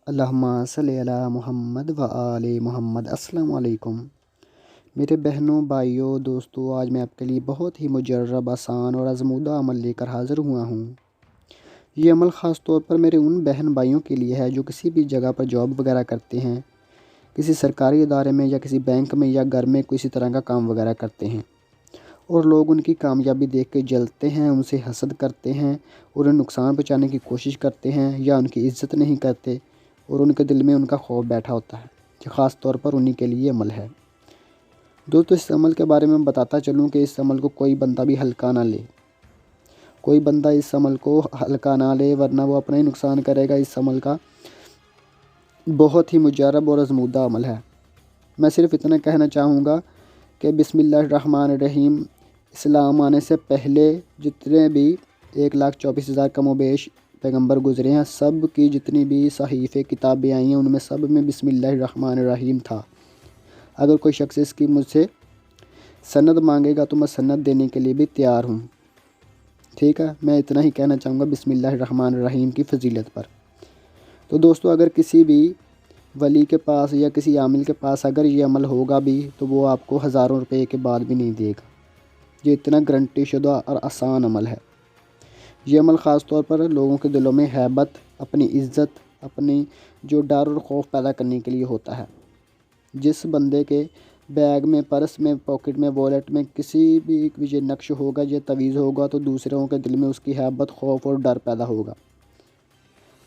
अल्लाहुम्मा सल्लि अला मुहम्मद व आले मुहम्मद। अस्सलामु अलैकुम मेरे बहनों, भाइयों, दोस्तों। आज मैं आपके लिए बहुत ही मुजर्रब, आसान और आज़मूदा अमल लेकर हाज़िर हुआ हूँ। ये अमल ख़ास तौर पर मेरे उन बहन भाइयों के लिए है जो किसी भी जगह पर जॉब वगैरह करते हैं, किसी सरकारी इदारे में या किसी बैंक में या घर में किसी तरह का काम वगैरह करते हैं, और लोग उनकी कामयाबी देख के जलते हैं, उनसे हसद करते हैं और उन्हें नुकसान पहुँचाने की कोशिश करते हैं या उनकी इज़्ज़त नहीं करते और उनके दिल में उनका खौफ बैठा होता है। कि ख़ास तौर पर उन्हीं के लिए अमल है। दोस्तों, इस अमल के बारे में बताता चलूँ कि इस अमल को कोई बंदा भी हल्का ना ले। कोई बंदा इस अमल को हल्का ना ले, वरना वो अपना ही नुकसान करेगा। इस अमल का बहुत ही मुजर्रब और आज़मूदा अमल है। मैं सिर्फ़ इतना कहना चाहूँगा कि बिस्मिल्लाहिर्रहमानिर्रहीम इस्लाम आने से पहले जितने भी 1,24,000 कमोबेश पैगंबर गुज़रे हैं, सब की जितनी भी सहीफ़े किताबें आई हैं, उनमें सब में बिस्मिल्लाहिर्रहमानिर्रहीम था। अगर कोई शख्स इसकी मुझसे सनद मांगेगा तो मैं सनद देने के लिए भी तैयार हूँ। ठीक है, मैं इतना ही कहना चाहूँगा बिस्मिल्लाहिर्रहमानिर्रहीम की फ़जीलत पर। तो दोस्तों, अगर किसी भी वली के पास या किसी आमिल के पास अगर ये अमल होगा भी तो वो आपको हज़ारों रुपए के बाद भी नहीं देगा। ये इतना गारंटी शुदा और आसान अमल है। ये अमल ख़ास तौर पर लोगों के दिलों में हैबत, अपनी इज़्ज़त, अपनी जो डर और खौफ पैदा करने के लिए होता है। जिस बंदे के बैग में, पर्स में, पॉकेट में, वॉलेट में किसी भी ये नक्श होगा, ये तवीज़ होगा, तो दूसरों के दिल में उसकी हैबत, खौफ और डर पैदा होगा।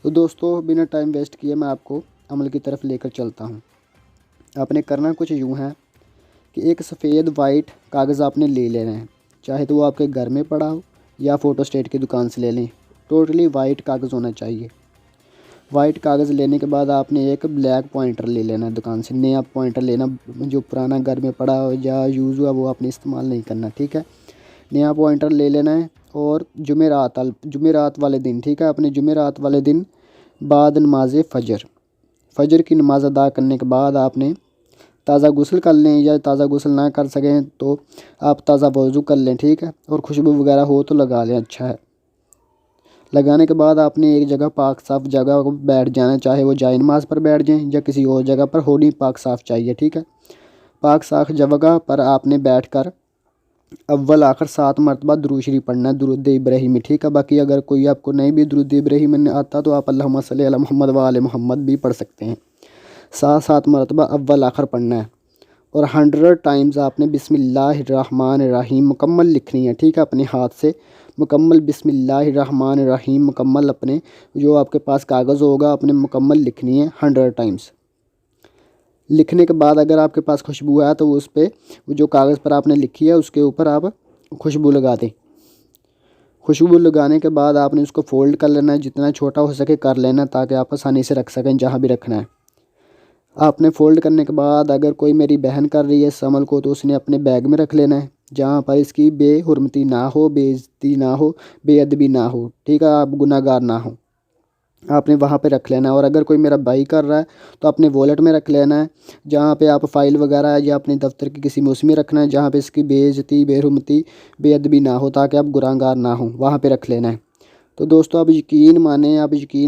तो दोस्तों, बिना टाइम वेस्ट किए मैं आपको अमल की तरफ लेकर चलता हूँ। आपने करना कुछ यूँ है कि एक सफ़ेद वाइट कागज़ आपने ले लेना है, चाहे तो वो आपके घर में पड़ा हो या फ़ोटोस्टेट की दुकान से ले लें। टोटली वाइट कागज़ होना चाहिए। वाइट कागज़ लेने के बाद आपने एक ब्लैक पॉइंटर ले लेना है दुकान से। नया पॉइंटर लेना, जो पुराना घर में पड़ा हो या यूज़ हुआ वो आपने इस्तेमाल नहीं करना। ठीक है, नया पॉइंटर ले लेना है। और जुमेरात वाले दिन, ठीक है, अपने जुमेरात वाले दिन बाद नमाज फ़जर की नमाज़ अदा करने के बाद आपने ताज़ा गुस्ल कर लें, या ताज़ा गुस्ल ना कर सकें तो आप ताज़ा वज़ू कर लें। ठीक है, और खुशबू वगैरह हो तो लगा लें, अच्छा है। लगाने के बाद आपने एक जगह पाक साफ़ जगह को बैठ जाना, चाहे वो जाए नमाज़ पर बैठ जाएं या किसी और जगह पर, होनी पाक साफ़ चाहिए। ठीक है, पाक साफ़ जगह पर आपने बैठ कर अव्वल आखिर 7 मरतबा दुरूद शरीफ पढ़ना है, दुरूद इब्राहिमी। ठीक है, बाकी अगर कोई आपको नहीं भी दुरूद इब्राहिमी आता तो आप अल्लाहुम्मा सल्लि अला मुहम्मद व आले मुहम्मद भी पढ़ सकते हैं। 7 मरतबा अव्वल आखिर पढ़ना है। और 100 टाइम्स आपने बिस्मिल्लाहिर्रहमानिर्रहीम मुकम्मल लिखनी है। ठीक है, अपने हाथ से मुकम्मल बिस्मिल्लाहिर्रहमानिर्रहीम मुकम्मल अपने जो आपके पास कागज़ होगा अपने मुकम्मल लिखनी है 100 टाइम्स। लिखने के बाद अगर आपके पास खुशबू है तो उस पर, जो कागज़ पर आपने लिखी है उसके ऊपर आप खुशबू लगा दें। खुशबू लगाने के बाद आपने उसको फ़ोल्ड कर लेना है, जितना छोटा हो सके कर लेना, ताकि आप आसानी से रख सकें जहाँ भी रखना है। आपने फ़ोल्ड करने के बाद अगर कोई मेरी बहन कर रही है इस अमल को तो उसने अपने बैग में रख लेना है, जहाँ पर इसकी बेहुरमती ना हो, बेइज्जती ना हो, बेअदबी ना हो। ठीक है, आप गुनाहगार ना हो, आपने वहाँ पे रख लेना है। और अगर कोई मेरा भाई कर रहा है तो अपने वॉलेट में रख लेना है, जहाँ पे आप फ़ाइल वगैरह या अपने दफ्तर की किसी में उसमें रखना है, जहाँ पे इसकी बेइज्जती, बेहुरमती, बेअदबी ना हो, ताकि आप गुनाहगार ना हो, वहाँ पे रख लेना है। तो दोस्तों, आप यकीन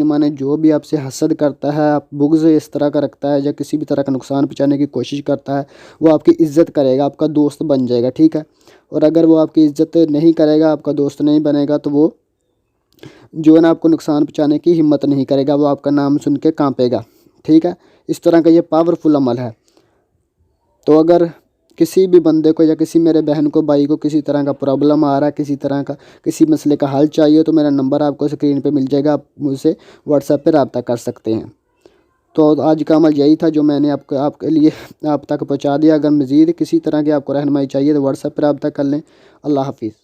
माने जो भी आपसे हसद करता है, आप बुग़्ज़ इस तरह का रखता है या किसी भी तरह का नुकसान पहुँचाने की कोशिश करता है, वो आपकी इज़्ज़त करेगा, आपका दोस्त बन जाएगा। ठीक है, और अगर वो आपकी इज़्ज़त नहीं करेगा, आपका दोस्त नहीं बनेगा, तो वो जो है ना आपको नुकसान पहुँचाने की हिम्मत नहीं करेगा, वो आपका नाम सुन के कांपेगा। ठीक है, इस तरह का ये पावरफुल अमल है। तो अगर किसी भी बंदे को या किसी मेरे बहन को, भाई को किसी तरह का प्रॉब्लम आ रहा है, किसी तरह का किसी मसले का हल चाहिए, तो मेरा नंबर आपको स्क्रीन पे मिल जाएगा, आप मुझसे व्हाट्सएप पे रब्ता कर सकते हैं। तो आज का अमल यही था जो मैंने आपके लिए आप तक पहुँचा दिया। अगर मज़ीद किसी तरह की आपको रहनुमाई चाहिए तो व्हाट्सएप पर रब्ता कर लें। अल्लाह हाफिज़।